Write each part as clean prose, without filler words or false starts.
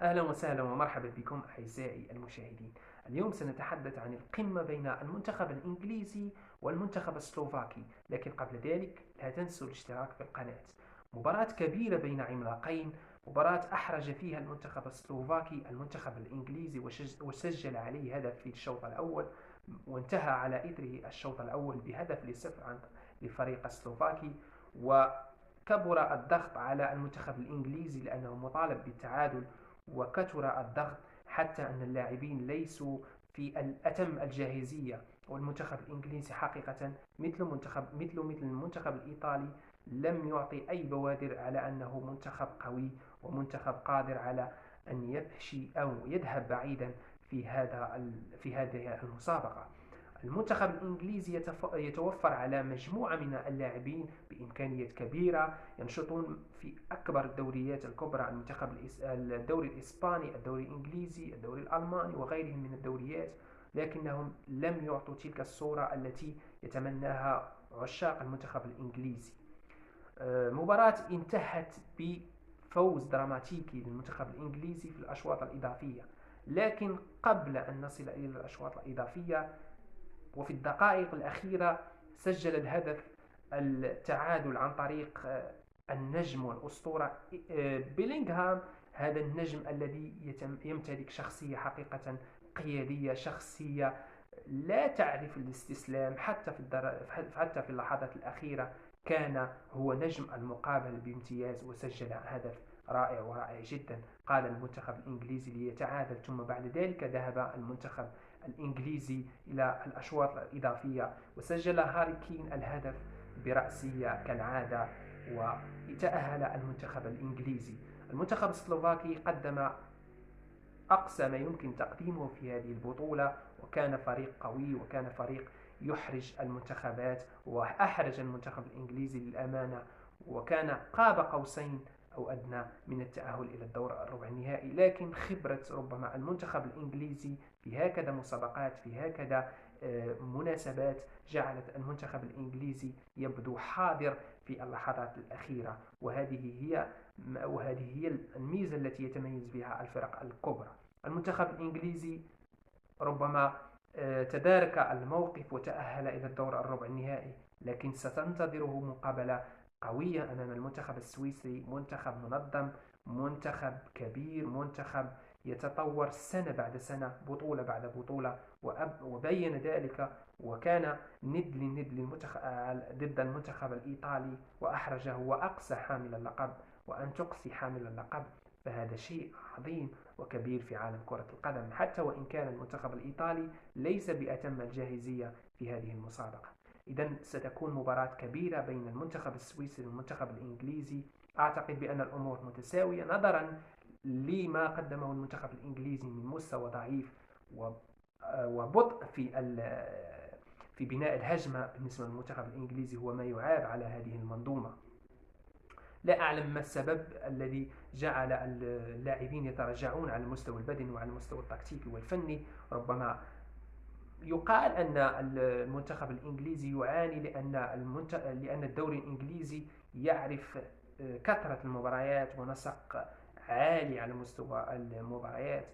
أهلا وسهلا ومرحبا بكم أعزائي المشاهدين. اليوم سنتحدث عن القمة بين المنتخب الإنجليزي والمنتخب السلوفاكي، لكن قبل ذلك لا تنسوا الاشتراك في القناة. مباراة كبيرة بين عملاقين، مباراة أحرج فيها المنتخب السلوفاكي المنتخب الإنجليزي وسجل عليه هدف في الشوط الأول، وانتهى على إثره الشوط الأول بهدف لصفر عن لفريق السلوفاكي. وكبر الضغط على المنتخب الإنجليزي لأنه مطالب بالتعادل، وكثر الضغط حتى أن اللاعبين ليسوا في أتم الجاهزية. والمنتخب الإنجليزي حقيقة مثل المنتخب الإيطالي لم يعطي أي بوادر على أنه منتخب قوي ومنتخب قادر على أن يمشي أو يذهب بعيدا في هذه المسابقة. المنتخب الإنجليزي يتوفر على مجموعة من اللاعبين بإمكانيات كبيرة ينشطون في أكبر الدوريات الكبرى، الدوري الإسباني، الدوري الإنجليزي، الدوري الألماني وغيرهم من الدوريات، لكنهم لم يعطوا تلك الصورة التي يتمناها عشاق المنتخب الإنجليزي. مباراة انتهت بفوز دراماتيكي للمنتخب الإنجليزي في الأشواط الإضافية، لكن قبل أن نصل إلى الأشواط الإضافية وفي الدقائق الأخيرة سجل الهدف التعادل عن طريق النجم والأسطورة بيلينغهام. هذا النجم الذي يمتلك شخصية حقيقة قيادية، شخصية لا تعرف الاستسلام حتى في اللحظات الأخيرة. كان هو نجم المقابل بامتياز وسجل هدف رائع ورائع جدا. قال المنتخب الإنجليزي ليتعادل، ثم بعد ذلك ذهب المنتخب الإنجليزي إلى الأشواط الإضافية وسجل هاري كين الهدف برأسية كالعادة، وتأهل المنتخب الإنجليزي. المنتخب السلوفاكي قدم أقصى ما يمكن تقديمه في هذه البطولة، وكان فريق قوي وكان فريق يحرج المنتخبات، وأحرج المنتخب الإنجليزي للأمانة، وكان قاب قوسين أو أدنى من التأهل إلى الدور الربع النهائي. لكن خبرة ربما المنتخب الإنجليزي في هكذا مسابقات، في هكذا مناسبات، جعلت المنتخب الإنجليزي يبدو حاضر في اللحظات الأخيرة، وهذه هي الميزة التي يتميز بها الفرق الكبرى. المنتخب الإنجليزي ربما تدارك الموقف وتأهل إلى الدور الربع النهائي، لكن ستنتظره مقابلة قوية أمام المنتخب السويسري، منتخب منظم، منتخب كبير، منتخب يتطور سنة بعد سنة، بطولة بعد بطولة، وبين ذلك، وكان ند لند ضد المنتخب الإيطالي وأحرجه وأقصى حامل اللقب. وأن تقصي حامل اللقب فهذا شيء عظيم وكبير في عالم كرة القدم، حتى وإن كان المنتخب الإيطالي ليس بأتم الجاهزية في هذه المسابقة. إذا ستكون مباراة كبيرة بين المنتخب السويسري والمنتخب الإنجليزي. أعتقد بأن الأمور متساوية نظرا لما قدمه المنتخب الإنجليزي من مستوى ضعيف وبطء في بناء الهجمة. بالنسبة للمنتخب الإنجليزي هو ما يعاب على هذه المنظومة. لا أعلم ما السبب الذي جعل اللاعبين يتراجعون على المستوى البدني وعلى المستوى التكتيكي والفني. ربما يقال أن المنتخب الإنجليزي يعاني لأن الدوري الإنجليزي يعرف كثرة المباريات ونسق عالي على مستوى المباريات،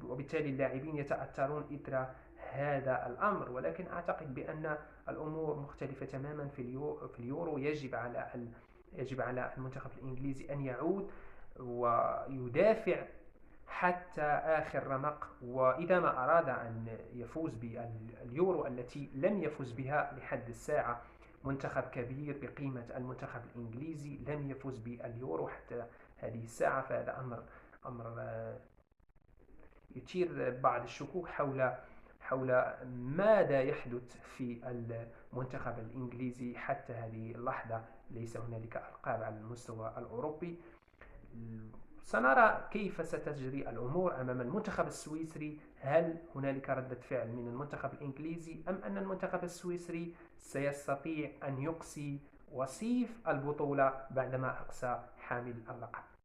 وبالتالي اللاعبين يتأثرون إثر هذا الأمر. ولكن أعتقد بأن الأمور مختلفة تماما في اليورو. يجب على المنتخب الإنجليزي أن يعود ويدافع حتى آخر رمق، وإذا ما أراد أن يفوز باليورو التي لم يفوز بها لحد الساعة، منتخب كبير بقيمة المنتخب الإنجليزي لم يفوز باليورو حتى هذه الساعة، فهذا أمر يثير بعض الشكوك حول ماذا يحدث في المنتخب الإنجليزي حتى هذه اللحظة. ليس هنالك ألقاب على المستوى الأوروبي. سنرى كيف ستجري الأمور أمام المنتخب السويسري. هل هنالك ردة فعل من المنتخب الإنجليزي، أم أن المنتخب السويسري سيستطيع أن يقصي وصيف البطولة بعدما أقصى حامل اللقب؟